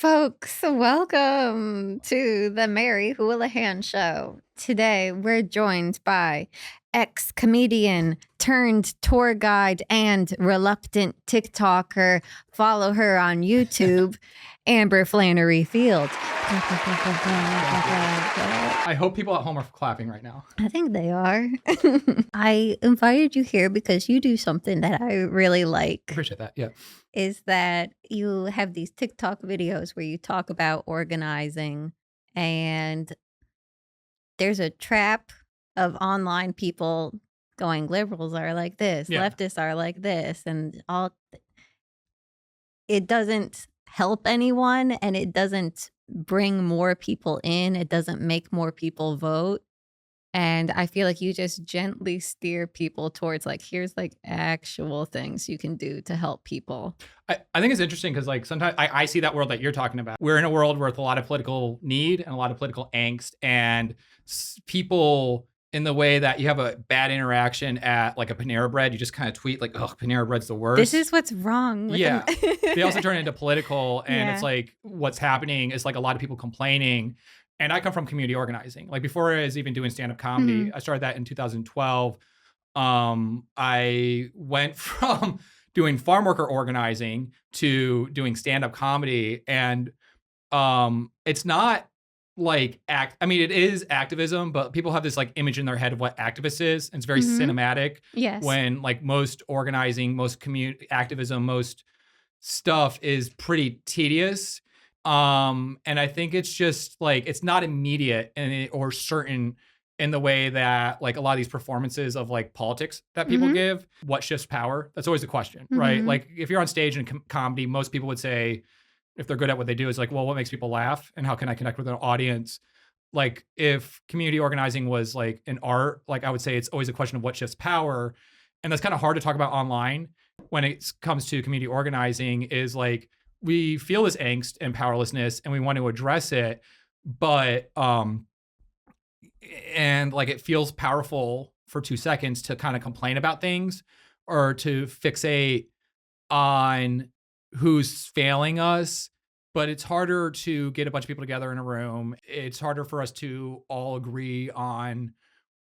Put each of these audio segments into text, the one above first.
Folks, welcome to the Mary Houlihan Show. Today, we're joined by ex-comedian turned tour guide and reluctant TikToker. Follow her on YouTube, Amber Flannery Field. I hope people at home are clapping right now. I think they are. I invited you here because you do something that I really like. Appreciate that. Yeah. Is that you have these TikTok videos where you talk about organizing, and there's a trap of online people going, liberals are like this, leftists are like this, and all. It doesn't help anyone, and it doesn't bring more people in. It doesn't make more people vote. And I feel like you just gently steer people towards here's actual things you can do to help people. I think it's interesting because sometimes I see that world that you're talking about. We're in a world with a lot of political need and a lot of political angst, and people in the way that you have a bad interaction at a Panera Bread, you just kind of tweet oh, Panera Bread's the worst. This is what's wrong with them. They also turn into political, and it's what's happening is a lot of people complaining. And I come from community organizing. Before I was even doing stand-up comedy, I started that in 2012. I went from doing farm worker organizing to doing stand-up comedy. And it's not it is activism, but people have this image in their head of what activist is. And it's very cinematic. Yes. When most organizing, most community activism, most stuff is pretty tedious. And I think it's just it's not immediate or certain in the way that a lot of these performances of politics that people give. What shifts power? That's always the question, right? If you're on stage in comedy, most people would say, if they're good at what they do, is well, what makes people laugh and how can I connect with an audience? If community organizing was an art, I would say it's always a question of what shifts power. And that's kind of hard to talk about online when it comes to community organizing is we feel this angst and powerlessness and we want to address it, but it feels powerful for 2 seconds to kind of complain about things or to fixate on who's failing us. But it's harder to get a bunch of people together in a room. It's harder for us to all agree on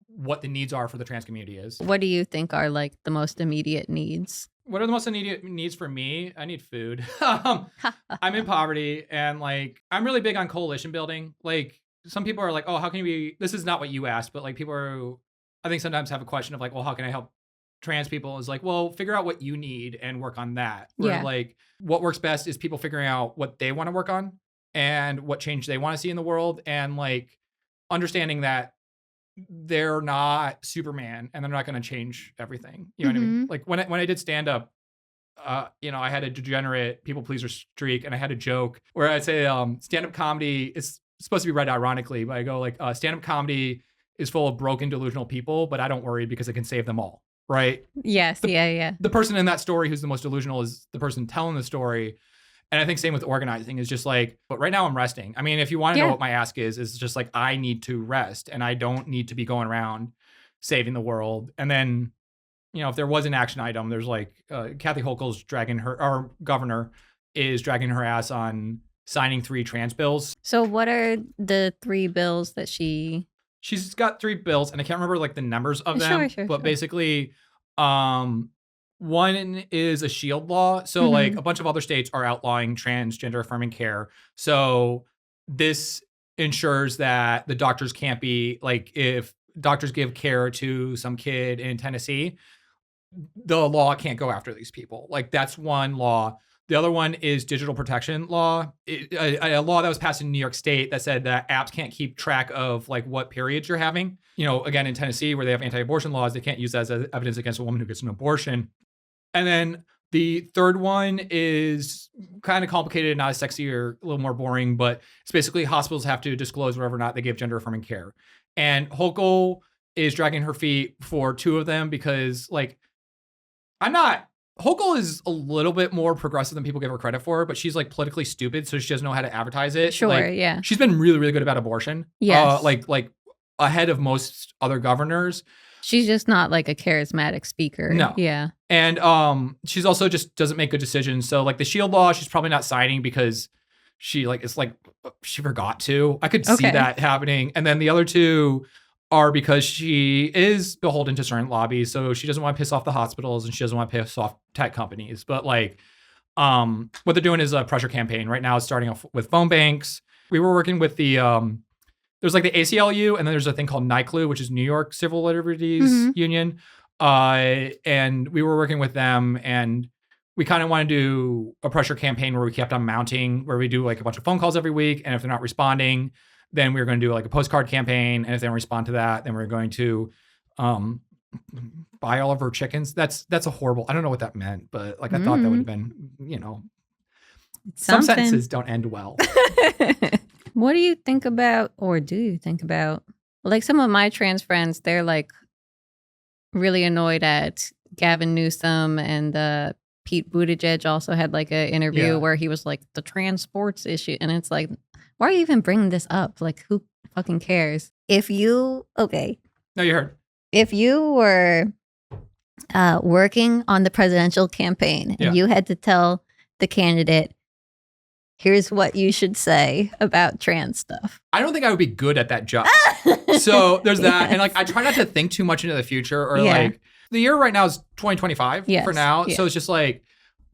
what the needs are for the trans community is. What do you think are the most immediate needs? What are the most immediate needs for me? I need food. I'm in poverty, and I'm really big on coalition building. Some people are oh, how can you be, this is not what you asked, but people are, I think sometimes have a question of well, how can I help trans people? Is well, figure out what you need and work on that. Where what works best is people figuring out what they want to work on and what change they want to see in the world, and understanding that they're not Superman and they're not going to change everything. You know what I mean? When I did stand up, I had a degenerate people pleaser streak, and I had a joke where I'd say stand up comedy is supposed to be read ironically, but I go stand up comedy is full of broken, delusional people, but I don't worry because it can save them all. Right? Yes. The person in that story who's the most delusional is the person telling the story. And I think same with organizing is just but right now I'm resting. I mean, if you want to know what my ask is just I need to rest, and I don't need to be going around saving the world. And then, if there was an action item, there's Kathy Hochul's our governor is dragging her ass on signing 3 trans bills. So what are the 3 bills that She's got 3 bills, and I can't remember the numbers of them, but basically, one is a shield law. So a bunch of other states are outlawing transgender affirming care. So this ensures that the doctors can't be if doctors give care to some kid in Tennessee, the law can't go after these people. That's one law. The other one is digital protection law, a law that was passed in New York State that said that apps can't keep track of what periods you're having. Again, in Tennessee, where they have anti-abortion laws, they can't use that as evidence against a woman who gets an abortion. And then the third one is kind of complicated, not as sexy or a little more boring, but it's basically hospitals have to disclose whether or not they give gender affirming care. And Hochul is dragging her feet for 2 of them because Hochul is a little bit more progressive than people give her credit for, but she's politically stupid, so she doesn't know how to advertise it. Sure, She's been really, really good about abortion. Yes. Ahead of most other governors. She's just not a charismatic speaker. No. Yeah. And she's also just doesn't make good decisions. So the shield law, she's probably not signing because she like it's like she forgot to. I could see Okay. that happening. And then the other two are because she is beholden to certain lobbies, so she doesn't want to piss off the hospitals and she doesn't want to piss off tech companies. But like, what they're doing is a pressure campaign right now. It's starting off with phone banks. We were working with the there's like the ACLU, and then there's a thing called NYCLU, which is New York Civil Liberties Union. And we were working with them, and we kind of want to do a pressure campaign where we kept on mounting, where we do like a bunch of phone calls every week. And if they're not responding, then we're going to do like a postcard campaign. And if they don't respond to that, then we're going to buy all of her chickens. That's a horrible, I don't know what that meant, but like I thought that would have been, you know, some sentences don't end well. What do you think about, or do you think about, like some of my trans friends, they're like really annoyed at Gavin Newsom, and Pete Buttigieg also had like an interview where he was like the trans sports issue. And it's like, why are you even bringing this up? Like, who fucking cares? If you, No, you heard. If you were working on the presidential campaign and you had to tell the candidate, here's what you should say about trans stuff, I don't think I would be good at that job. So there's that. Yes. And like, I try not to think too much into the future, or like the year right now is 2025 for now. Yes. So it's just like,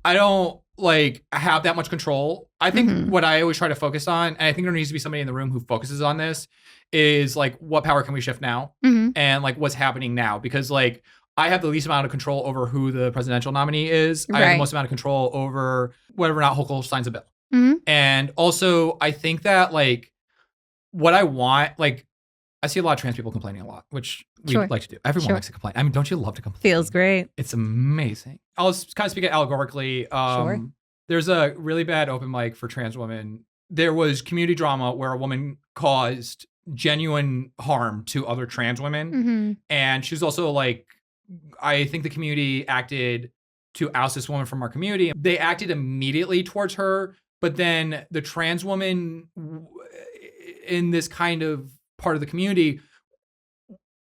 I don't like have that much control. I think what I always try to focus on, and I think there needs to be somebody in the room who focuses on this, is like, what power can we shift now? And like, what's happening now? Because like, I have the least amount of control over who the presidential nominee is. I have the most amount of control over whether or not Hochul signs a bill. And also, I think that like, what I want, like, I see a lot of trans people complaining a lot, which we like to do. Everyone likes to complain. I mean, don't you love to complain? Feels great. It's amazing. I'll kind of speak it allegorically. There's a really bad open mic for trans women. There was community drama where a woman caused genuine harm to other trans women. And she was also like, I think the community acted to oust this woman from our community. They acted immediately towards her, but then the trans woman in this kind of part of the community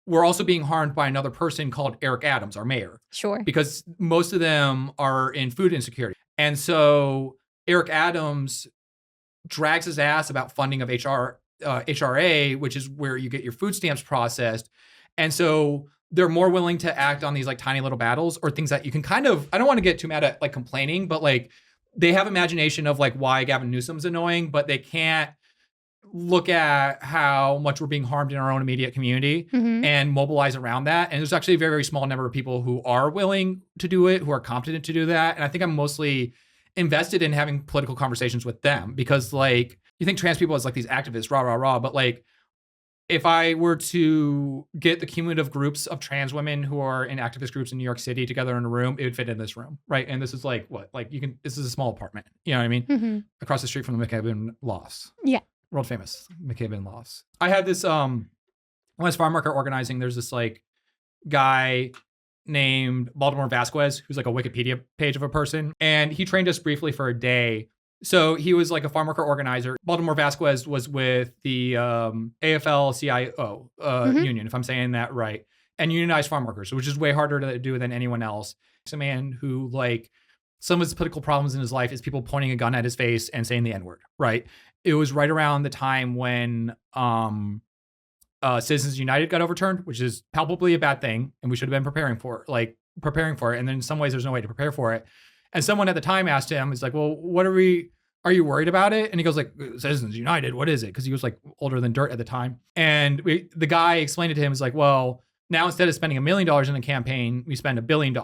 were also being harmed by another person called Eric Adams, our mayor. Because most of them are in food insecurity. And so Eric Adams drags his ass about funding of HRA, which is where you get your food stamps processed. And so they're more willing to act on these like tiny little battles or things that you can kind of, I don't want to get too mad at like complaining, but like they have imagination of like why Gavin Newsom's annoying, but they can't look at how much we're being harmed in our own immediate community and mobilize around that. And there's actually a very, very small number of people who are willing to do it, who are competent to do that. And I think I'm mostly invested in having political conversations with them, because like, you think trans people as like these activists, rah, rah, rah. But like, if I were to get the cumulative groups of trans women who are in activist groups in New York City together in a room, it would fit in this room, right? And this is like, what? Like this is a small apartment, you know what I mean? Across the street from the McCabe Lofts. World famous McCabe Lofts. I had this, when I was farm market organizing, there's this like guy named Baltimore Vasquez, who's like a Wikipedia page of a person. And he trained us briefly for a day. So he was like a farm worker organizer. Baltimore Vasquez was with the AFL-CIO union, if I'm saying that right, and unionized farm workers, which is way harder to do than anyone else. He's a man who like, some of his political problems in his life is people pointing a gun at his face and saying the N-word, right? It was right around the time when Citizens United got overturned, which is palpably a bad thing, and we should have been preparing for it. And then in some ways, there's no way to prepare for it. And someone at the time asked him, he's like, well, are you worried about it? And he goes like, Citizens United, what is it? Because he was like older than dirt at the time. And the guy explained it to him, he's like, well, now instead of spending $1 million in a campaign, we spend $1 billion.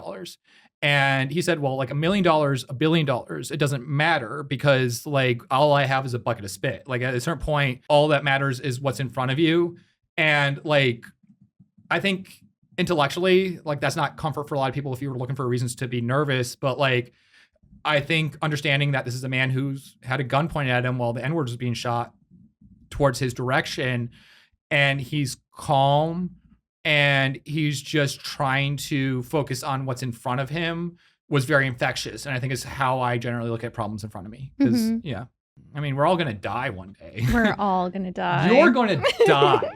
And he said, well, like $1 million, $1 billion, it doesn't matter, because like all I have is a bucket of spit. Like at a certain point, all that matters is what's in front of you. And like, I think intellectually, like that's not comfort for a lot of people if you were looking for reasons to be nervous. But like, I think understanding that this is a man who's had a gun pointed at him while the N-word was being shot towards his direction, and he's calm and he's just trying to focus on what's in front of him, was very infectious. And I think is how I generally look at problems in front of me. Because I mean, we're all going to die one day. We're all going to die. You're going to die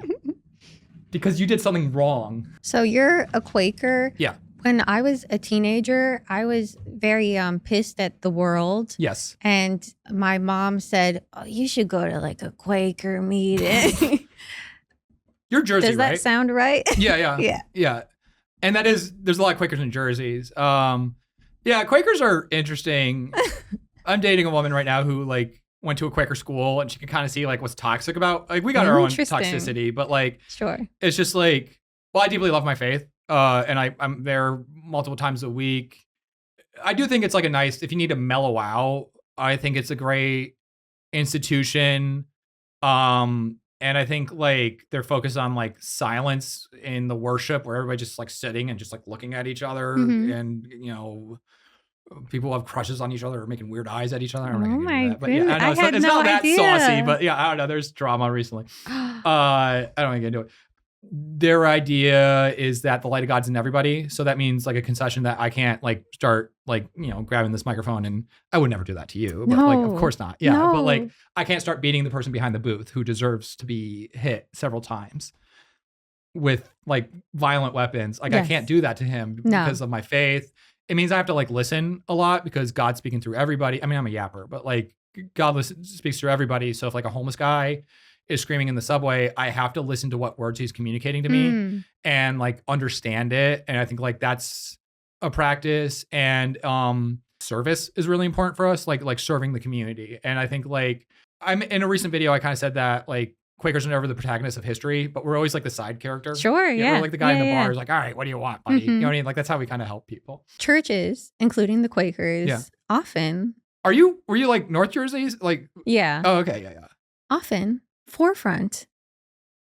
because you did something wrong. So you're a Quaker. Yeah. When I was a teenager, I was very pissed at the world. Yes. And my mom said, "Oh, you should go to like a Quaker meeting." You're Jersey, Does that right? sound right? Yeah. Yeah. And there's a lot of Quakers in Jerseys. Yeah, Quakers are interesting. I'm dating a woman right now who like went to a Quaker school, and she can kind of see like what's toxic about, like, we got our own toxicity, but like, Sure. it's just like, well, I deeply love my faith. And I'm there multiple times a week. I do think it's like a nice, if you need to mellow out, I think it's a great institution. And I think like they're focused on like silence in the worship, where everybody just like sitting and just like looking at each other, and people have crushes on each other or making weird eyes at each other. I'm not gonna get into that, but yeah, I know it's not that saucy, but yeah, I don't know. There's drama recently. I don't want to get into it. Their idea is that the light of God's in everybody. So that means like a concession that I can't like start like, grabbing this microphone, and I would never do that to you, but like, of course not. Yeah. But like, I can't start beating the person behind the booth who deserves to be hit several times with like violent weapons. Like, I can't do that to him because of my faith. It means I have to like listen a lot because God's speaking through everybody. I mean, I'm a yapper, but like God speaks through everybody. So if like a homeless guy is screaming in the subway, I have to listen to what words he's communicating to me and like understand it. And I think like that's a practice, and service is really important for us, like serving the community. And I think like I'm in a recent video, I kind of said that like Quakers are never the protagonists of history, but we're always like the side character. Sure, yeah. We're like the guy in the bar is like, all right, what do you want, buddy? You know what I mean? Like, that's how we kind of help people. Churches, including the Quakers, often. Were you like North Jersey's? Like, yeah. Oh, okay. Yeah. Often forefront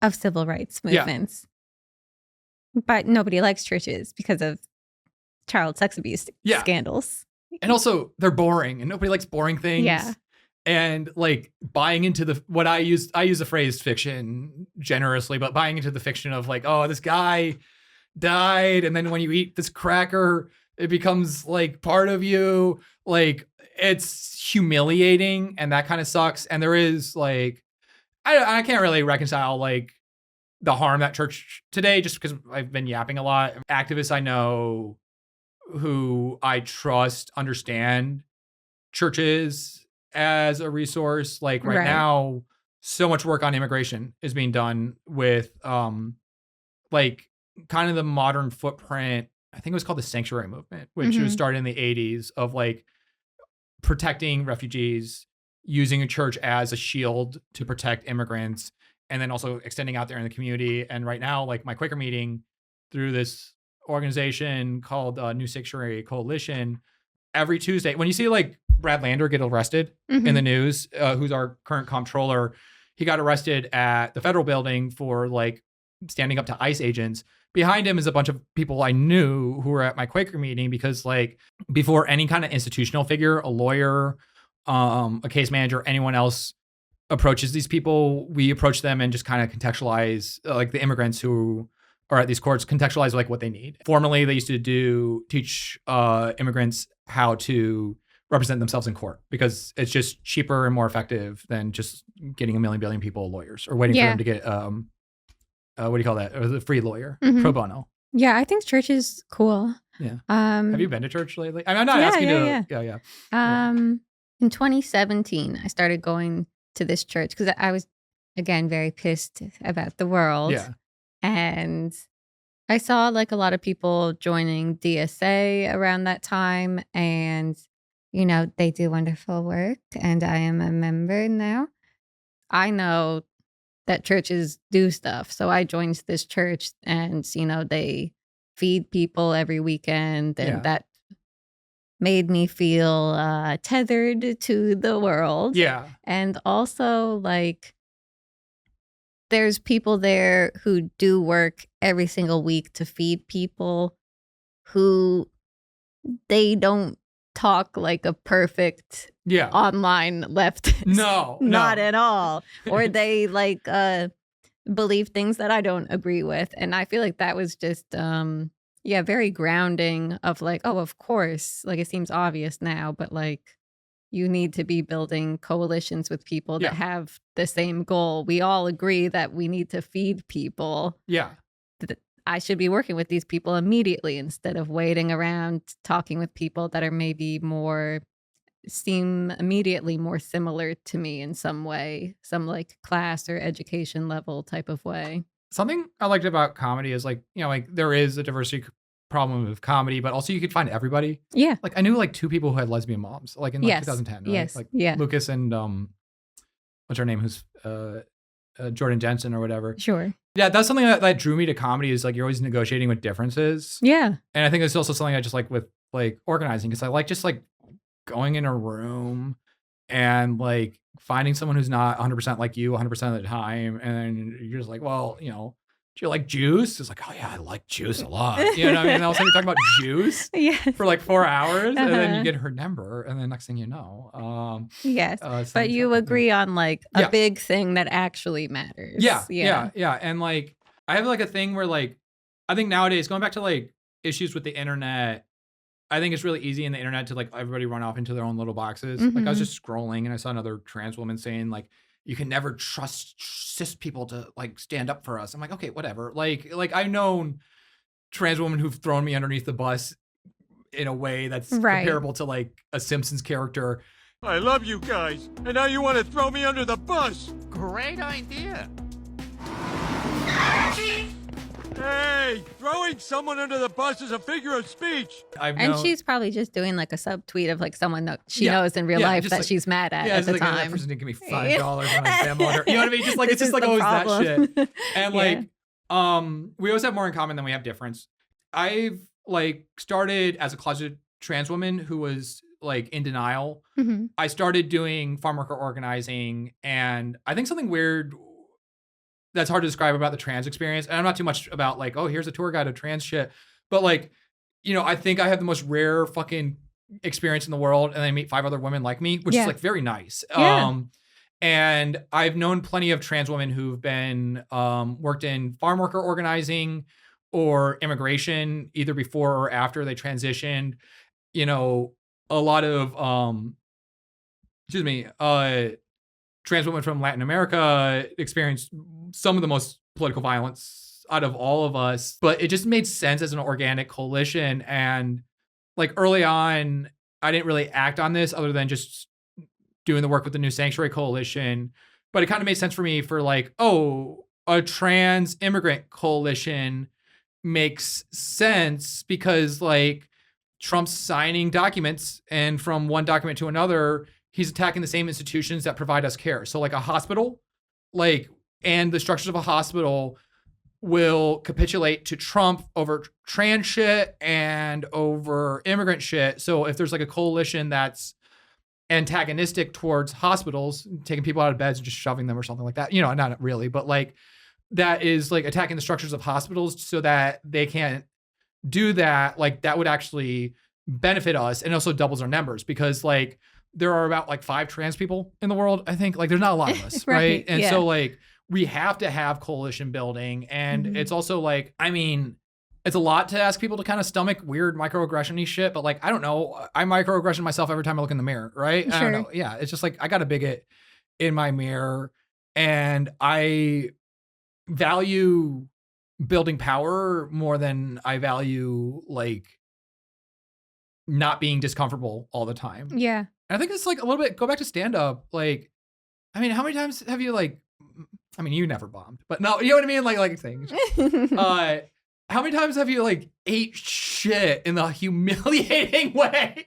of civil rights movements. But nobody likes churches because of child sex abuse scandals. And also they're boring, and nobody likes boring things. Yeah. And like buying into I use the phrase fiction generously, but buying into the fiction of like, oh, this guy died, and then when you eat this cracker, it becomes like part of you. Like, it's humiliating, and that kind of sucks. And there is like, I can't really reconcile like the harm that church today, just because I've been yapping a lot. Activists I know who I trust understand churches as a resource. Like right now, so much work on immigration is being done with like kind of the modern footprint. I think it was called the sanctuary movement, which was started in the 80s, of like protecting refugees, using a church as a shield to protect immigrants, and then also extending out there in the community. And right now, like my Quaker meeting through this organization called New Sanctuary Coalition, every Tuesday, when you see like Brad Lander get arrested in the news, who's our current comptroller, he got arrested at the federal building for like standing up to ICE agents. Behind him is a bunch of people I knew who were at my Quaker meeting, because like before any kind of institutional figure, a lawyer, a case manager, anyone else approaches these people, we approach them and just kind of contextualize like the immigrants who are at these courts, contextualize like what they need. Formerly, they used to teach immigrants how to represent themselves in court, because it's just cheaper and more effective than just getting a million billion people lawyers, or waiting for them to get what do you call that? A free lawyer, pro bono. Yeah, I think church is cool. Yeah. Have you been to church lately? I mean, I'm not asking you. Yeah. In 2017, I started going to this church because I was, again, very pissed about the world. Yeah. And I saw like a lot of people joining DSA around that time, and they do wonderful work, and I am a member now. I know that churches do stuff, so I joined this church, and they feed people every weekend, and that made me feel tethered to the world. Yeah. And also like there's people there who do work every single week to feed people, who they don't talk like a perfect online leftist. No. Not at all. Or they like believe things that I don't agree with. And I feel like that was just very grounding, of like, oh, of course, like it seems obvious now, but like you need to be building coalitions with people that have the same goal. We all agree that we need to feed people. Yeah. I should be working with these people immediately instead of waiting around talking with people that are maybe seem immediately more similar to me in some way, some like class or education level type of way. Something I liked about comedy is like, like there is a diversity problem with comedy, but also you could find everybody. Yeah. Like I knew like 2 people who had lesbian moms, like in like Yes. 2010, right? Yes. Like Yeah. Lucas and what's her name? Who's Jordan Jensen or whatever. Sure. Yeah, that's something that drew me to comedy is like you're always negotiating with differences. Yeah. And I think it's also something I just like with like organizing because I like just like going in a room and like finding someone who's not 100% like you 100% of the time. And you're just like, well, do you like juice? It's like, oh yeah, I like juice a lot. You know what I mean? And all of a sudden you're talking about juice Yes. for like 4 hours and then you Uh-huh. get her number. And then next thing you know, Yes. But same you stuff. agree on like a Yeah. big thing that actually matters. Yeah. And like, I have like a thing where like, I think nowadays going back to like issues with the internet, I think it's really easy in the internet to like everybody run off into their own little boxes. Like I was Mhm. just scrolling and I saw another trans woman saying like, you can never trust cis people to like stand up for us. I'm like, okay, whatever. Like I've known trans women who've thrown me underneath the bus in a way that's Right. comparable to like a Simpsons character. I love you guys, and now you want to throw me under the bus. Great idea. Hey, throwing someone under the bus is a figure of speech. And she's probably just doing like a subtweet of like someone that she Yeah. knows in real Yeah, life just that like- she's mad at it's the like, that time. person didn't give me $5 when I Venmoed her. You know what I mean? Just like it's This just is like the always that problem. shit. And Yeah. like, we always have more in common than we have difference. I've like started as a closeted trans woman who was like in denial. Mhm. I started doing farm worker organizing, and I think something weird that's hard to describe about the trans experience. And I'm not too much about like, oh, here's a tour guide of trans shit. But like, I think I have the most rare fucking experience in the world. And I meet 5 other women like me, which Yeah. is like very nice. Yeah. And I've known plenty of trans women who've been worked in farm worker organizing or immigration, either before or after they transitioned. A lot of trans women from Latin America experienced some of the most political violence out of all of us, but it just made sense as an organic coalition. And like early on, I didn't really act on this other than just doing the work with the New Sanctuary Coalition. But it kind of made sense for me for like, oh, a trans immigrant coalition makes sense because like Trump's signing documents, and from one document to another, he's attacking the same institutions that provide us care. So like a hospital, and the structures of a hospital will capitulate to Trump over trans shit and over immigrant shit. So if there's like a coalition that's antagonistic towards hospitals, taking people out of beds and just shoving them or something like that, not really, but like that is like attacking the structures of hospitals so that they can't do that, like that would actually benefit us, and also doubles our numbers because like there are about like 5 trans people in the world. I think like there's not a lot of us, right? And yeah. so like we have to have coalition building, and Mhm. it's also like, I mean, it's a lot to ask people to kind of stomach weird microaggression-y shit, but like I don't know, I microaggression myself every time I look in the mirror, right? I don't Sure. know. Yeah, it's just like I got a bigot in my mirror, and I value building power more than I value like not being discomfortable all the time. Yeah. And I think it's like a little bit, go back to stand-up. Like, I mean, how many times have you like, I mean, you never bombed, but no, you know what I mean? Like things. How many times have you like ate shit in the humiliating way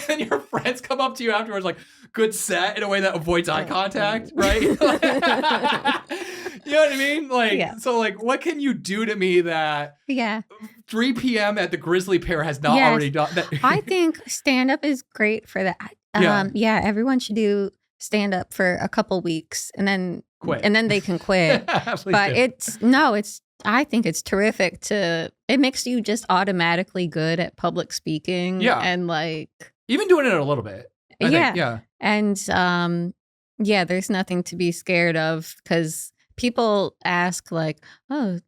and your friends come up to you afterwards like, good set, in a way that avoids eye contact, right? You know what I mean? Like, Yeah. so like, what can you do to me that Yeah. 3 p.m. at the Grizzly Pear has not Yes. already done that? I think stand up is great for that. Yeah. Everyone should do stand up for a couple weeks and then Quit. they can quit. Please But do. I think it's terrific it makes you just automatically good at public speaking. Yeah. And like, Even doing it a little bit. I think, yeah. And there's nothing to be scared of because people ask like, oh,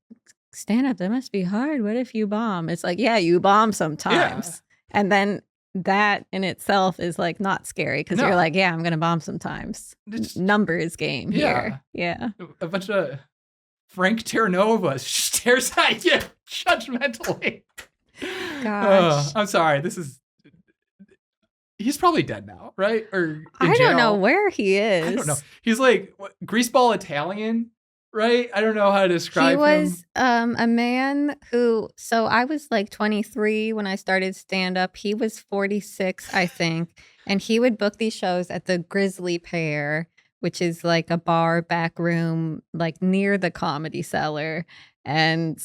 stand up, that must be hard. What if you bomb? It's like, yeah, you bomb sometimes. And then that in itself is like not scary because No. you're like, yeah, I'm going to bomb sometimes. It's- Numbers game Yeah. here. Yeah. A bunch of Frank Terranova stares at you judgmentally. Gosh. I'm sorry. He's probably dead now, right? Or in I jail. don't know where he is. I don't know. He's like greaseball Italian, right? I don't know how to describe He him. was a man who, so I was like 23 when I started stand-up. He was 46, I think. And he would book these shows at the Grizzly Pear, which is like a bar back room, like near the Comedy Cellar. And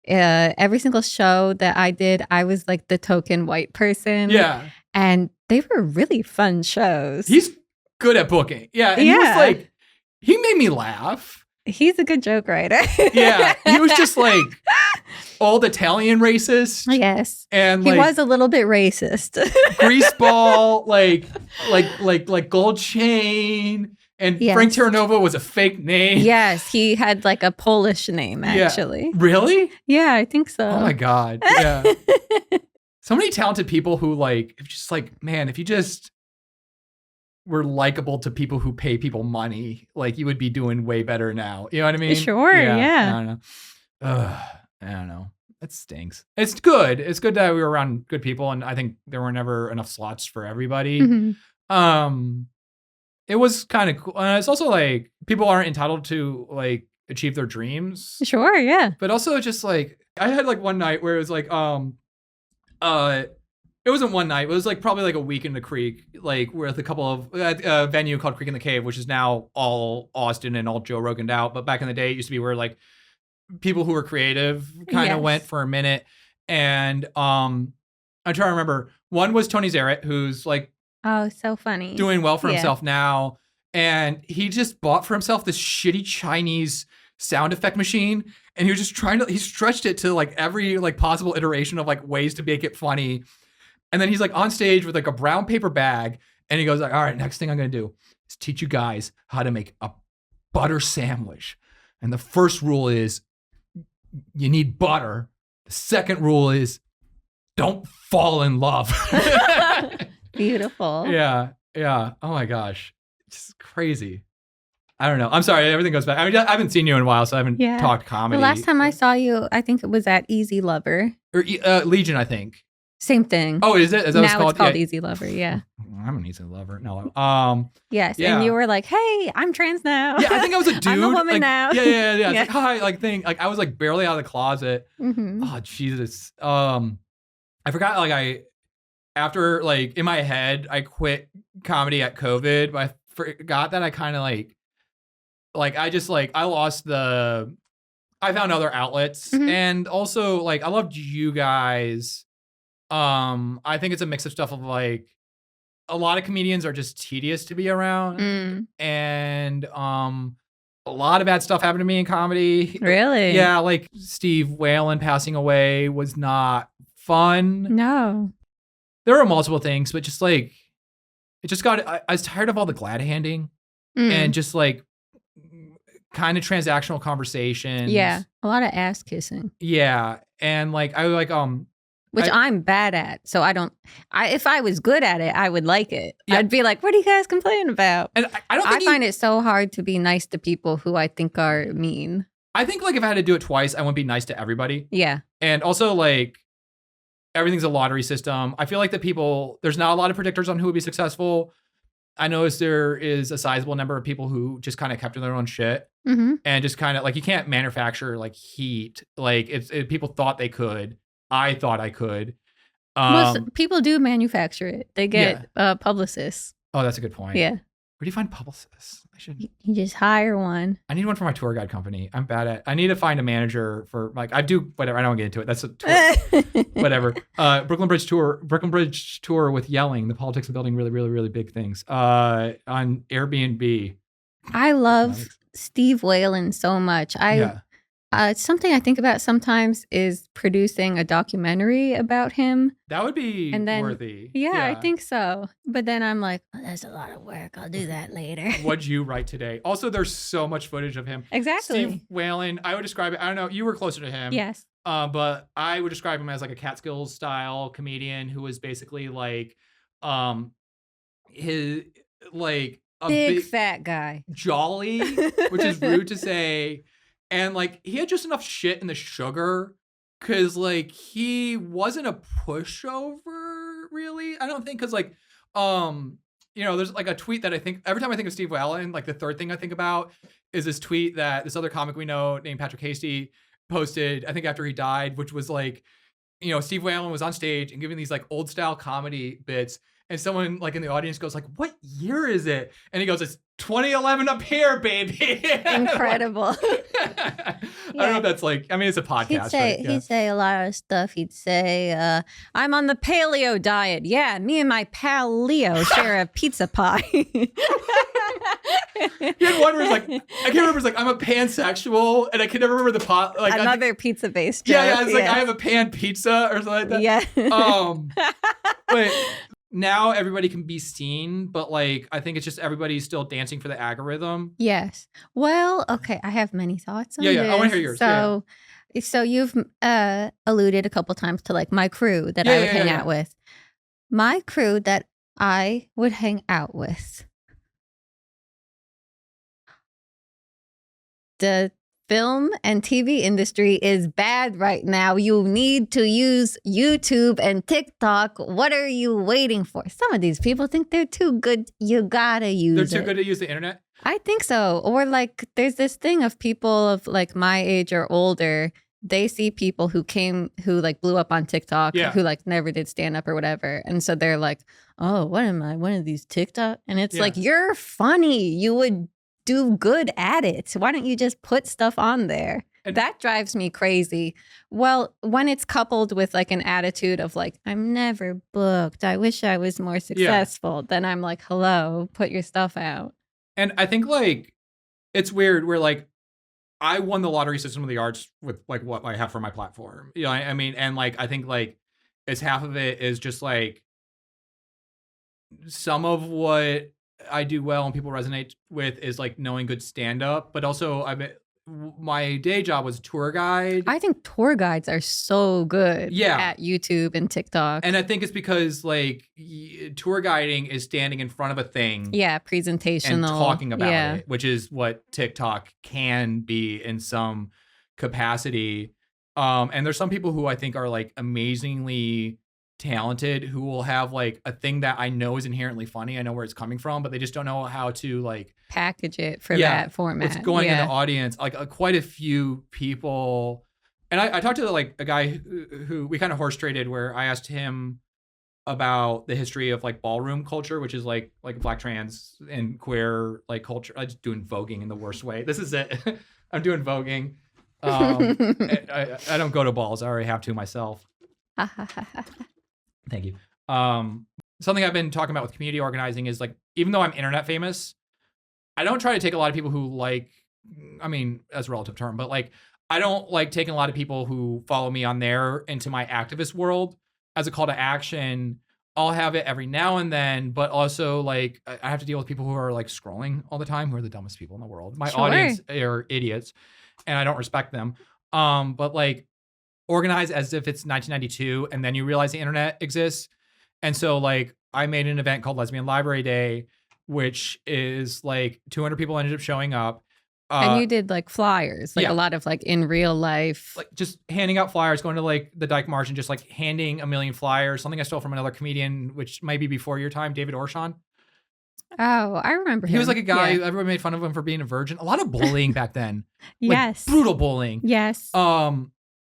every single show that I did, I was like the token white person. Yeah. And they were really fun shows. He's good at booking. Yeah. And he was like, he made me laugh. He's a good joke writer. Yeah. He was just like old Italian racist. Yes. And he like, was a little bit racist. greaseball, like gold chain. And Yes. Frank Terranova was a fake name. Yes, he had like a Polish name, actually. Yeah. Really? Yeah, I think so. Oh my God. Yeah. So many talented people who like, just like, man, if you just were likable to people who pay people money, like you would be doing way better now. You know what I mean? Sure, yeah. I don't know. I don't know. It stinks. It's good. It's good that we were around good people, and I think there were never enough slots for everybody. Mhm. It was kind of cool. It's also like people aren't entitled to like achieve their dreams. Sure, yeah. But also just like I had like one night where it was like it wasn't one night, it was like probably like a week in the creek, like with a couple of a venue called Creek in the Cave, which is now all Austin and all Joe Rogan'd out. But back in the day it used to be where like people who were creative kind of Yes. went for a minute. And I'm trying to remember. One was Tony Zarrett, who's like Oh, so funny. doing well for Yeah. himself now. And he just bought for himself this shitty Chinese sound effect machine. And he was just he stretched it to like every like possible iteration of like ways to make it funny. And then he's like on stage with like a brown paper bag. And he goes like, all right, next thing I'm going to do is teach you guys how to make a butter sandwich. And the first rule is you need butter. The second rule is don't fall in love. Beautiful. Yeah. Yeah. Oh my gosh. It's crazy. I don't know. I'm sorry. Everything goes back. I mean, I haven't seen you in a while, so I haven't Yeah. talked The comedy. last time I saw you, I think it was at Easy Lover. Or Legion, I think. Same thing. Oh, is it? Is that what now it's called Yeah. Easy Lover, yeah. I'm an easy lover. No. Yes, Yeah. and you were like, hey, I'm trans now. Yeah, I think I was a dude. I'm a woman like, now. Yeah. It's Yeah. like, hi, like thing. Like I was like barely out of the closet. Mhm. Oh, Jesus. I forgot like after like in my head, I quit comedy at COVID, but I forgot that I kind of like I just like I found other outlets. Mhm. And also like I loved you guys. I think it's a mix of stuff of like a lot of comedians are just tedious to be around. Mm, And a lot of bad stuff happened to me in comedy. really? Yeah, like Steve Whalen passing away was not fun. No. There were multiple things, but just like it just got I was tired of all the glad handing Mm, and just like kind of transactional conversations. yeah, a lot of ass kissing, Yeah. And like I like which I'm bad at. So if I was good at it, I would like it. Yeah. I'd be like, what are you guys complaining about? and I don't I think find it so hard to be nice to people who I think are mean. I think like if I had to do it twice, I wouldn't be nice to everybody. Yeah. And also like everything's a lottery system. I feel like there's not a lot of predictors on who would be successful. I noticed there is a sizable number of people who just kind of kept to their own shit Mm-hmm. and just kind of like you can't manufacture like heat. Like people thought they could. I thought I could. People do manufacture it. They get publicists. Oh, that's a good point. Yeah. Where do you find publicists? You just hire one. I need one for my tour guide company. I'm bad at. I need to find a manager for like I do whatever. I don't want to get into it. That's a tour. Whatever. Brooklyn Bridge tour with yelling. The politics of building really, really, really big things. On Airbnb. I love Steve Whalen so much. It's something I think about sometimes is producing a documentary about him. That would be And then- worthy. Yeah, I think so. But then I'm like, oh, that's a lot of work. I'll do that later. What'd you write today? Also, there's so much footage of him. Exactly. Steve Whalen. I would describe it. I don't know. You were closer to him. Yes. But I would describe him as like a Catskills style comedian who was basically like, his like a Big fat guy. jolly, which is rude to say, And like he had just enough shit in the sugar because like he wasn't a pushover really. I don't think because like there's like a tweet that I think every time I think of Steve Allen, like the third thing I think about is this tweet that this other comic we know named Patrick Hasty posted, I think after he died, which was like, Steve Allen was on stage and giving these like old style comedy bits. And someone like in the audience goes like, "What year is it?" And he goes, "It's 2011 up here, baby." Incredible. I don't know if that's like, I mean, it's a podcast. He'd say a lot of stuff. He'd say, I'm on the paleo diet. Yeah, me and my pal Leo share a pizza pie. He had one where he's like, I can't remember, it's like, I'm a pansexual, and I can never remember the pot. Like another pizza-based joke. Yeah, it's like, I have a pan pizza or something like that. Yeah. But now everybody can be seen, but like I think it's just everybody's still dancing for the algorithm. Yes. Well, okay. I have many thoughts on this. I want to hear yours. So you've alluded a couple times to like my crew that I would hang out with. My crew that I would hang out with. The film and TV industry is bad right now. You need to use YouTube and TikTok. What are you waiting for? Some of these people think they're too good. You gotta use it. They're too good to use the internet? I think so. Or like there's this thing of people of like my age or older. They see people who like blew up on TikTok, who like never did stand up or whatever. And so they're like, oh, what am I? One of these TikTok? And it's like, you're funny. You would do good at it. Why don't you just put stuff on there? And that drives me crazy. Well, when it's coupled with like an attitude of like, I'm never booked. I wish I was more successful. Then I'm like, hello, put your stuff out. And I think like, it's weird where like, I won the lottery system of the arts with like what I have for my platform. I mean, and like, I think like it's half of it is just like some of what I do well and people resonate with is like knowing good stand up, but also my day job was tour guide. I think tour guides are so good at YouTube and TikTok. And I think it's because like tour guiding is standing in front of a thing. Yeah, presentational. And talking about it, which is what TikTok can be in some capacity. And there's some people who I think are like amazingly talented who will have like a thing that I know is inherently funny. I know where it's coming from, but they just don't know how to like package it for that format. What's going in the audience? Like quite a few people. And I talked to like a guy who we kind of horse traded where I asked him about the history of like ballroom culture, which is like Black trans and queer like culture. I'm just doing voguing in the worst way. This is it. I'm doing voguing. I don't go to balls. I already have to myself. Thank you. Something I've been talking about with community organizing is like, even though I'm internet famous, I don't try to take a lot of people who like, I mean, as a relative term, but like, I don't like taking a lot of people who follow me on there into my activist world as a call to action. I'll have it every now and then, but also like, I have to deal with people who are like scrolling all the time, who are the dumbest people in the world. My audience are idiots and I don't respect them. But like, organize as if it's 1992 and then you realize the internet exists. And so like I made an event called Lesbian Library Day, which is like 200 people ended up showing up. And you did like flyers, like a lot of like in real life. Like just handing out flyers, going to like the Dyke March and just like handing a million flyers, something I stole from another comedian, which might be before your time, David Orshon. Oh, I remember him. He was like a guy, everybody made fun of him for being a virgin. A lot of bullying back then. Yes. Like, brutal bullying. Yes.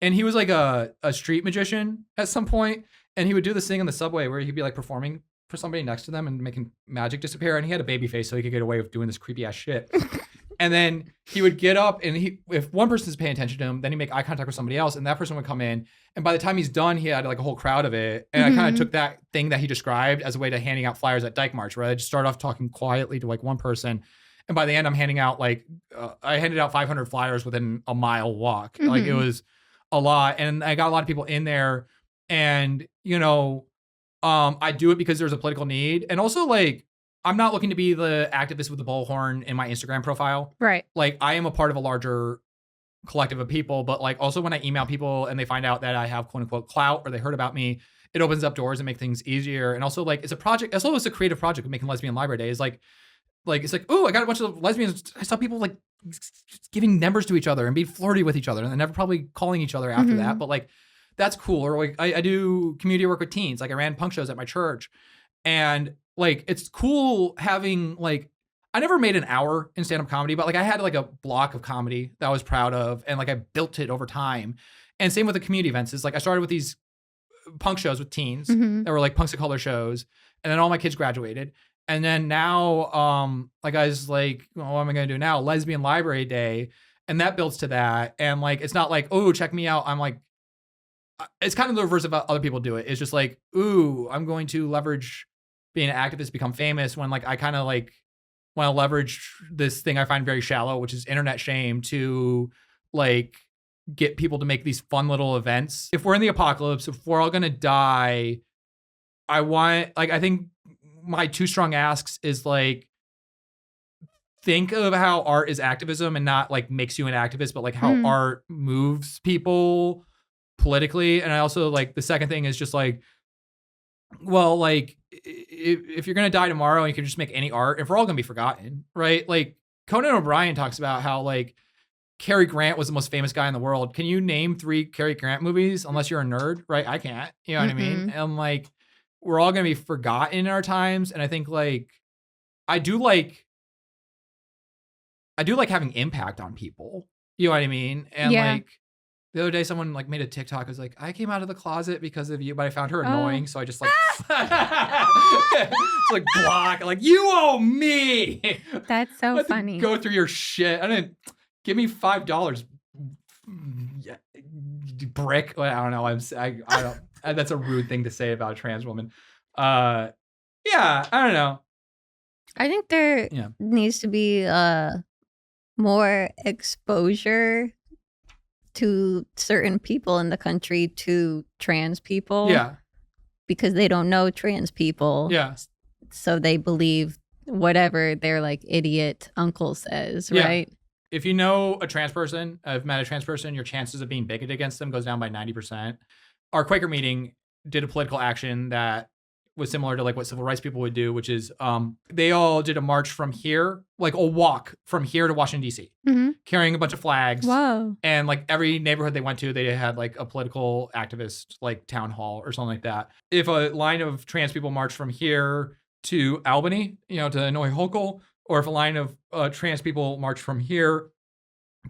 And he was like a street magician at some point, and he would do this thing on the subway where he'd be like performing for somebody next to them and making magic disappear. And he had a baby face, so he could get away with doing this creepy ass shit. And then he would get up, and if one person's paying attention to him, then he'd make eye contact with somebody else, and that person would come in. And by the time he's done, he had like a whole crowd of it. And I kind of took that thing that he described as a way to handing out flyers at Dyke March, where I just start off talking quietly to like one person. And by the end, I'm handing out like, I handed out 500 flyers within a mile walk. Like it was a lot. And I got a lot of people in there, and, you know, I do it because there's a political need. And also like, I'm not looking to be the activist with the bullhorn in my Instagram profile. Right. Like I am a part of a larger collective of people, but like also when I email people and they find out that I have quote unquote clout or they heard about me, it opens up doors and make things easier. And also like, it's a project, as well as a creative project of making Lesbian Library Day is like, it's like, oh, I got a bunch of lesbians. I saw people like giving numbers to each other and being flirty with each other, and then never probably calling each other after that. But like, that's cool. Or like, I do community work with teens. Like I ran punk shows at my church, and like, it's cool having like, I never made an hour in stand-up comedy, but like I had like a block of comedy that I was proud of, and like I built it over time. And same with the community events. Is like I started with these punk shows with teens that were like punks of color shows, and then all my kids graduated. And then now, like I was like, well, what am I gonna do now? Lesbian Library Day, and that builds to that. And like, it's not like, oh, check me out. I'm like, it's kind of the reverse of how other people do it. It's just like, ooh, I'm going to leverage being an activist, become famous, when like I kind of like want to leverage this thing I find very shallow, which is internet shame, to like get people to make these fun little events. If we're in the apocalypse, if we're all gonna die, I think my two strong asks is like, think of how art is activism and not like makes you an activist, but like how art moves people politically. And I also like, the second thing is just like, well, like if you're gonna die tomorrow and you can just make any art, if we're all gonna be forgotten, right? Like Conan O'Brien talks about how like Cary Grant was the most famous guy in the world. Can you name 3 Cary Grant movies unless you're a nerd, right? I can't. You know what I mean? And like, we're all gonna be forgotten in our times. And I think like I do like having impact on people. You know what I mean? And like the other day, someone like made a TikTok. I was like, I came out of the closet because of you, but I found her annoying, so I just like, it's like block. Like, you owe me. That's so I funny. Go through your shit. I didn't give me $5. Brick. I don't know. I don't. That's a rude thing to say about a trans woman. Yeah, I don't know. I think there needs to be more exposure to certain people in the country to trans people. Yeah. Because they don't know trans people. Yeah. So they believe whatever their like idiot uncle says, right? If you know a trans person, I've met a trans person, your chances of being bigoted against them goes down by 90%. Our Quaker meeting did a political action that was similar to like what civil rights people would do, which is they all did a march from here, like a walk from here to Washington, D.C., carrying a bunch of flags. Whoa. And like every neighborhood they went to, they had like a political activist, like town hall or something like that. If a line of trans people marched from here to Albany, to Noy Hokel, or if a line of trans people marched from here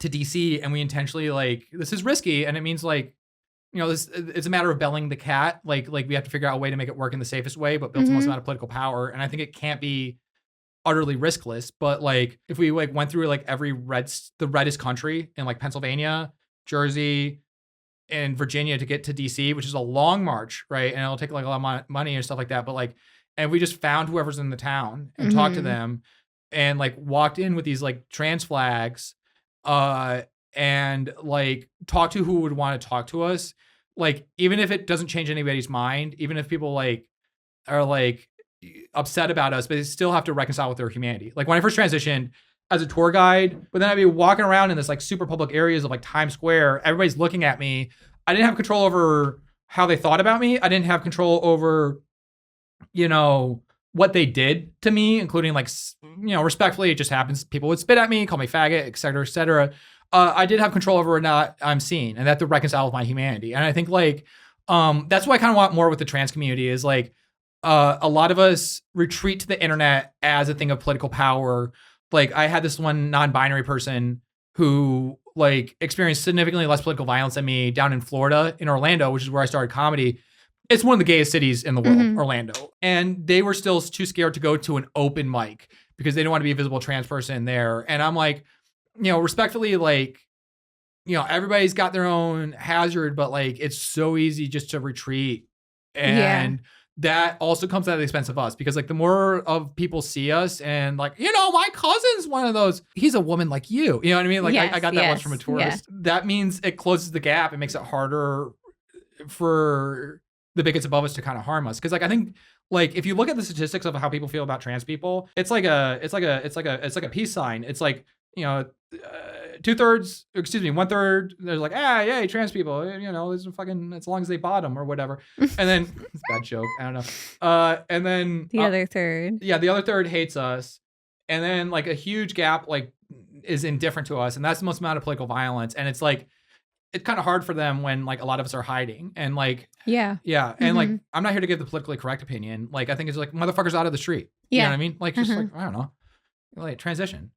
to D.C., and we intentionally like, this is risky, and it means like, it's a matter of belling the cat. Like we have to figure out a way to make it work in the safest way, but build the most amount of political power. And I think it can't be utterly riskless. But like, if we like went through like the reddest country in like Pennsylvania, Jersey, and Virginia to get to DC, which is a long march, right? And it'll take like a lot of money and stuff like that. But like, and we just found whoever's in the town and talked to them, and like walked in with these like trans flags, and like talk to who would want to talk to us. Like, even if it doesn't change anybody's mind, even if people like are like upset about us, but they still have to reconcile with their humanity. Like when I first transitioned as a tour guide, but then I'd be walking around in this like super public areas of like Times Square, everybody's looking at me. I didn't have control over how they thought about me. I didn't have control over, what they did to me, including like, respectfully, it just happens. People would spit at me, call me faggot, et cetera, et cetera. I did have control over not I'm seen, and that to reconcile with my humanity. And I think like, that's what I kind of want more with the trans community is like, a lot of us retreat to the internet as a thing of political power. Like I had this one non-binary person who like experienced significantly less political violence than me down in Florida, in Orlando, which is where I started comedy. It's one of the gayest cities in the world, Orlando. And they were still too scared to go to an open mic because they didn't want to be a visible trans person there. And I'm like, respectfully, like, everybody's got their own hazard, but like, it's so easy just to retreat. And that also comes at the expense of us, because like the more of people see us and like, my cousin's one of those, he's a woman like you, know what I mean? Like I got that once from a tourist. That means it closes the gap. It makes it harder for the bigots above us to kind of harm us. Cause like, I think like, if you look at the statistics of how people feel about trans people, it's like a peace sign. It's like, 2/3, 1/3, there's like, yay, trans people, it's fucking, as long as they bottom or whatever. And then, it's a bad joke, I don't know. And then the other third. Yeah, the other third hates us. And then like a huge gap, like is indifferent to us, and that's the most amount of political violence. And it's like it's kind of hard for them when like a lot of us are hiding and like Yeah. and like I'm not here to give the politically correct opinion. Like I think it's like motherfuckers out of the street. You know what I mean? Like just like I don't know, like transition.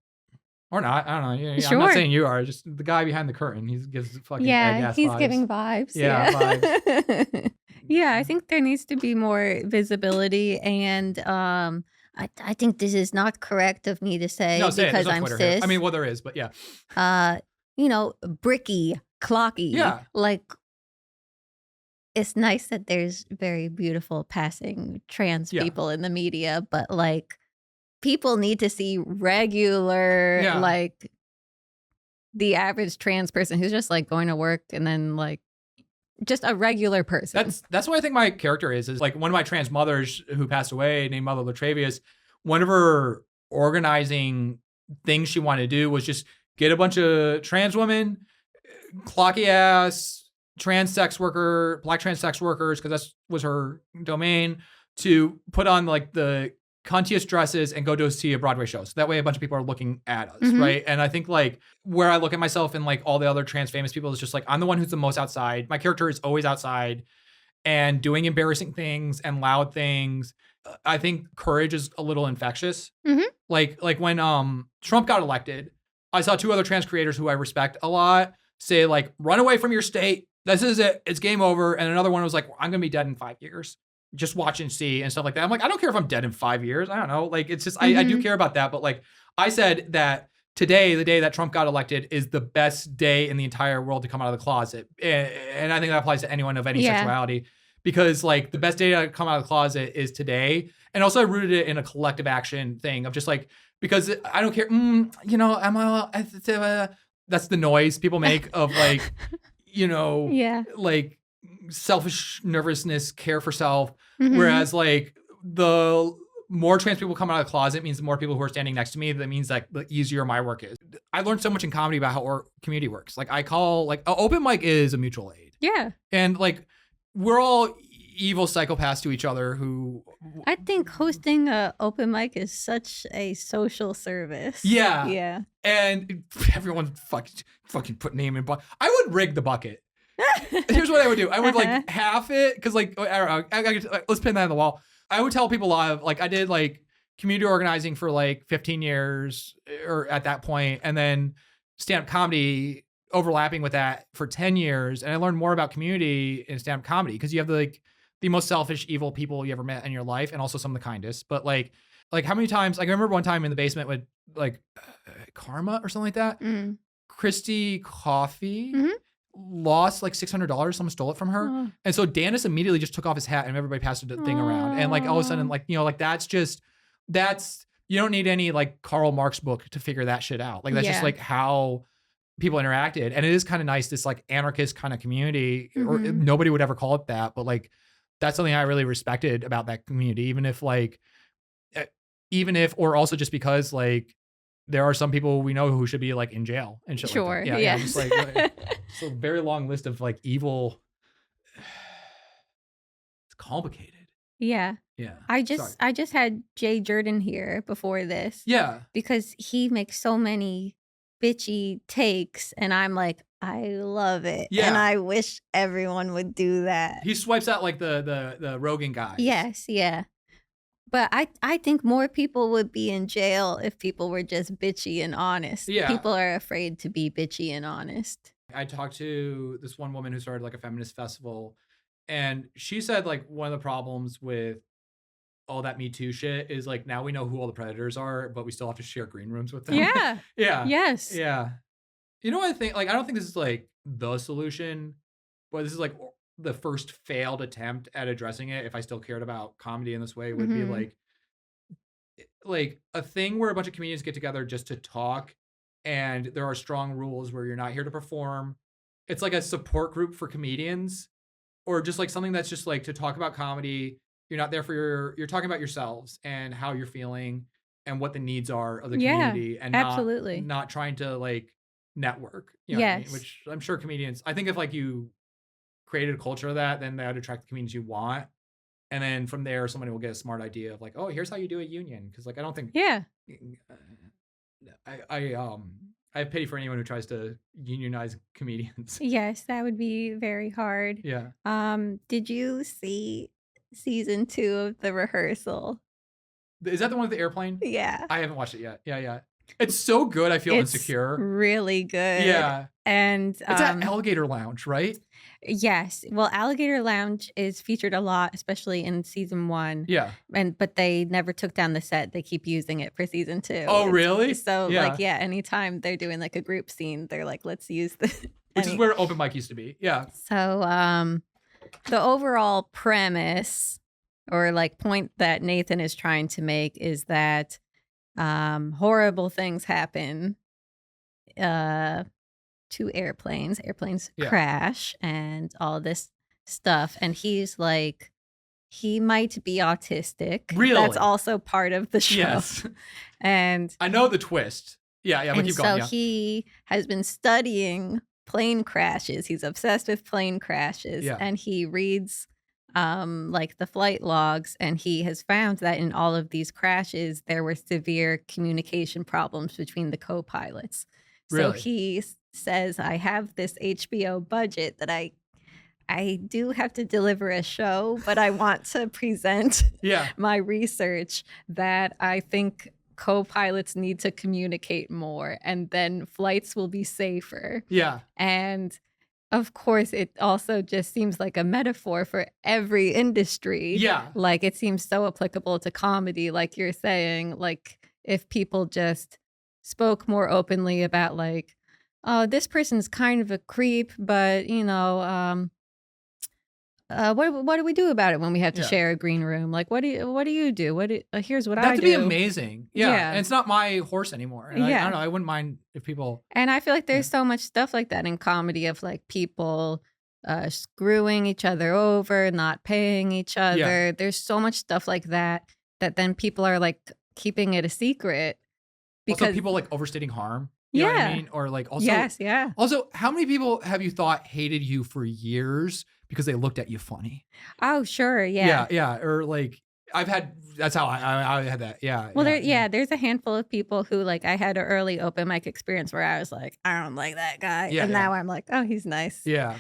Or not. I don't know. Yeah, Sure. I'm not saying you are. Just the guy behind the curtain. He gives fucking egg-ass he's vibes. giving vibes. Yeah, vibes. Yeah, I think there needs to be more visibility, and I think this is not correct of me to say No, say it. because There's no I'm Twitter here. cis. I mean, well, there is, but yeah. Bricky, clocky. Yeah. Like, it's nice that there's very beautiful passing trans people in the media, but like, people need to see regular, like the average trans person who's just like going to work and then like just a regular person. That's what I think my character is like one of my trans mothers who passed away named Mother Latravius. One of her organizing things she wanted to do was just get a bunch of trans women, clocky ass, trans sex worker, black trans sex workers, because that was her domain, to put on like the cuntiest dresses and go to see a Broadway show. So that way a bunch of people are looking at us, right? And I think like where I look at myself and like all the other trans famous people is just like, I'm the one who's the most outside. My character is always outside and doing embarrassing things and loud things. I think courage is a little infectious. Like when Trump got elected, I saw two other trans creators who I respect a lot say like, run away from your state. This is it. It's game over. And another one was like, I'm going to be dead in 5 years. Just watch and see and stuff like that. I'm like, I don't care if I'm dead in 5 years. I don't know. Like, it's just, I do care about that. But like, I said that today, the day that Trump got elected, is the best day in the entire world to come out of the closet. And I think that applies to anyone of any sexuality, because like the best day to come out of the closet is today. And also I rooted it in a collective action thing of just like, because I don't care, that's the noise people make of like, like selfish nervousness, care for self. Whereas like the more trans people come out of the closet means the more people who are standing next to me. That means like the easier my work is. I learned so much in comedy about how our community works. Like I call like an open mic is a mutual aid. Yeah. And like we're all evil psychopaths to each other who I think hosting a open mic is such a social service. Yeah. And everyone fucking put name in bucket. I would rig the bucket. Here's what I would do. I would like half it, because like I don't know. Let's pin that on the wall. I would tell people live, like I did like community organizing for like 15 years or at that point, and then stand-up comedy overlapping with that for 10 years. And I learned more about community in stand-up comedy because you have the most selfish, evil people you ever met in your life, and also some of the kindest. But like how many times? Like I remember one time in the basement with like Karma or something like that. Christy Coffee. Lost like $600. Someone stole it from her. And so Danis immediately just took off his hat and everybody passed the thing around. And like all of a sudden, like, like that's you don't need any like Karl Marx book to figure that shit out. Like that's just like how people interacted. And it is kind of nice, this like anarchist kind of community, or nobody would ever call it that. But like, that's something I really respected about that community, even if, or also just because like, there are some people we know who should be like in jail and shit. Sure. Like that. Yeah. Just like it's a very long list of like evil. It's complicated. Yeah. I just had Jay Jordan here before this. Yeah. Because he makes so many bitchy takes, and I'm like, I love it. Yeah. And I wish everyone would do that. He swipes out like the Rogan guy. Yes. Yeah. But I think more people would be in jail if people were just bitchy and honest. Yeah. People are afraid to be bitchy and honest. I talked to this one woman who started like a feminist festival, and she said like one of the problems with all that Me Too shit is like now we know who all the predators are, but we still have to share green rooms with them. Yeah. Yeah. Yes. Yeah. You know what I think? Like I don't think this is like the solution, but this is like the first failed attempt at addressing it. If I still cared about comedy in this way, would be like a thing where a bunch of comedians get together just to talk, and there are strong rules where you're not here to perform. It's like a support group for comedians, or just like something that's just like to talk about comedy. You're not there for you're talking about yourselves and how you're feeling and what the needs are of the community, and absolutely not trying to like network. You know what I mean? Which I'm sure comedians, I think if like you created a culture of that, then that would attract the comedians you want. And then from there, somebody will get a smart idea of like, oh, here's how you do a union. Cause like, I don't think, I have pity for anyone who tries to unionize comedians. Yes, that would be very hard. Yeah. Did you see season 2 of The Rehearsal? Is that the one with the airplane? Yeah. I haven't watched it yet. Yeah. It's so good. I feel It's insecure. really good. Yeah. And It's at Alligator Lounge, right? yes. Well, Alligator Lounge is featured a lot, especially in season 1. Yeah. But they never took down the set. They keep using it for season 2. Oh, really? So Yeah. like, yeah, anytime they're doing like a group scene, they're like, let's use this. Which is where open mic used to be. Yeah. So the overall premise or like point that Nathan is trying to make is that horrible things happen to airplanes. Airplanes Yeah. crash and all this stuff. And he's like, he might be autistic. Really? That's also part of the show. Yes. And I know the twist. Yeah, but and keep so going. Yeah. he has been studying plane crashes. He's obsessed with plane crashes. Yeah. And he reads like the flight logs, and he has found that in all of these crashes there were severe communication problems between the co-pilots. So Really? he says, I have this HBO budget that I do have to deliver a show, but I want to present Yeah. my research that I think co-pilots need to communicate more, and then flights will be safer. Yeah. And of course, it also just seems like a metaphor for every industry. Yeah. Like it seems so applicable to comedy, like you're saying, like if people just spoke more openly about like, oh, this person's kind of a creep, but what do we do about it when we have to Yeah. share a green room? Like, what do you do? Here's what I That'd do. be amazing. Yeah. Yeah. And it's not my horse anymore. And I Yeah. don't know. I wouldn't mind if people. And I feel like there's so much stuff like that in comedy of like people screwing each other over, not paying each other. Yeah. There's so much stuff like that then people are like keeping it a secret Also, because people like overstating harm. You know what I Yeah. mean? Or like also. yes, yeah. Also, how many people have you thought hated you for years because they looked at you funny? Oh, sure, yeah. Yeah. Or like, that's how I had that. Yeah. Well, there's a handful of people who like I had an early open mic experience where I was like, I don't like that guy, Yeah, and yeah. now I'm like, oh, he's nice. Yeah.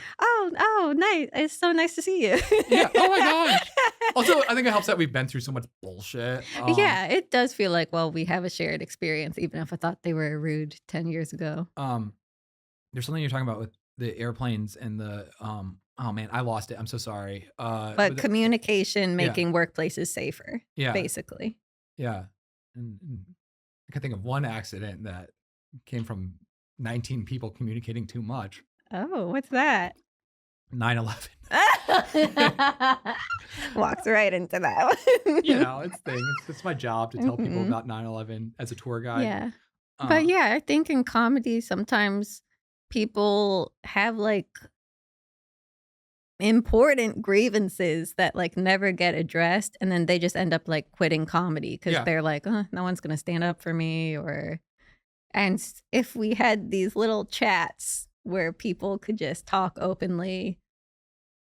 Oh, nice. It's so nice to see you. Yeah. Oh my gosh. Also, I think it helps that we've been through so much bullshit. Yeah, it does feel like, well, we have a shared experience, even if I thought they were rude 10 years ago. There's something you're talking about with the airplanes and the oh man, I lost it. I'm so sorry. But communication making workplaces safer, yeah, basically. yeah. And I can think of one accident that came from 19 people communicating too much. Oh, what's that? 9/11. Walks right into that one. You know, it's my job to tell people Mm-mm. about 9/11 as a tour guide. Yeah. But yeah, I think in comedy, sometimes people have like important grievances that like never get addressed, and then they just end up like quitting comedy because Yeah. they're like, no one's gonna stand up for me. And if we had these little chats where people could just talk openly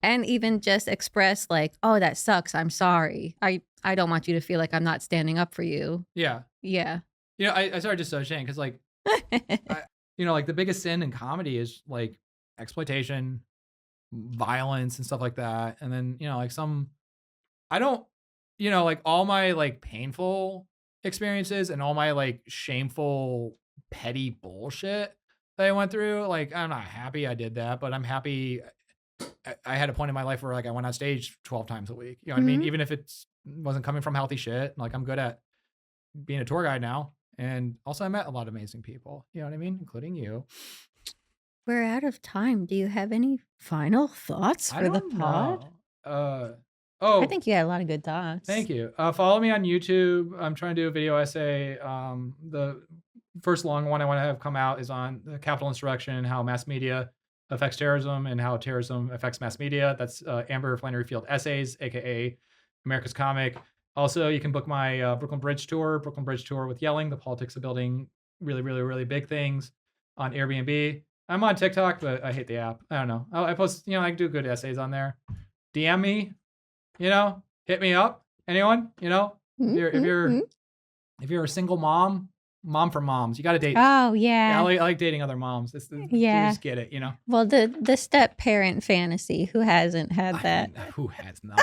and even just express like, oh, that sucks, I'm sorry, I don't want you to feel like I'm not standing up for you. Yeah. Yeah. You know, I started dissociating because like like the biggest sin in comedy is like exploitation, violence, and stuff like that. And then, like I don't, like all my like painful experiences and all my like shameful, petty bullshit that I went through, like I'm not happy I did that, but I'm happy I had a point in my life where like I went on stage 12 times a week. You know what I mean? Even if it wasn't coming from healthy shit, like I'm good at being a tour guide now. And also I met a lot of amazing people, you know what I mean? Including you. We're out of time. Do you have any final thoughts I for the don't pod? know. I think you had a lot of good thoughts. Thank you. Follow me on YouTube. I'm trying to do a video essay. The first long one I want to have come out is on the Capitol insurrection, how mass media affects terrorism and how terrorism affects mass media. That's Amber Flannery Field Essays, aka America's Comic. Also, you can book my Brooklyn Bridge tour with yelling, the politics of building really, really, really big things on Airbnb. I'm on TikTok, but I hate the app. I don't know. I post, I do good essays on there. DM me, hit me up. Anyone, if you're a single mom, mom for moms. You got to date. Oh, Yeah, yeah. I like dating other moms. You Yeah. just get it, you know? Well, the step parent fantasy, who hasn't had I that? mean, who has not?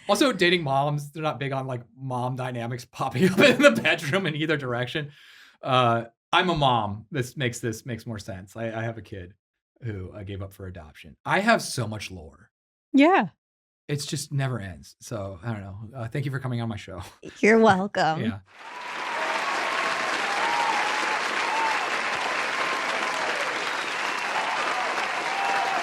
Also, dating moms, they're not big on like mom dynamics popping up in the bedroom in either direction. I'm a mom. This makes more sense. I have a kid who I gave up for adoption. I have so much lore. Yeah. It's just never ends. So I don't know. Thank you for coming on my show. You're welcome. Yeah.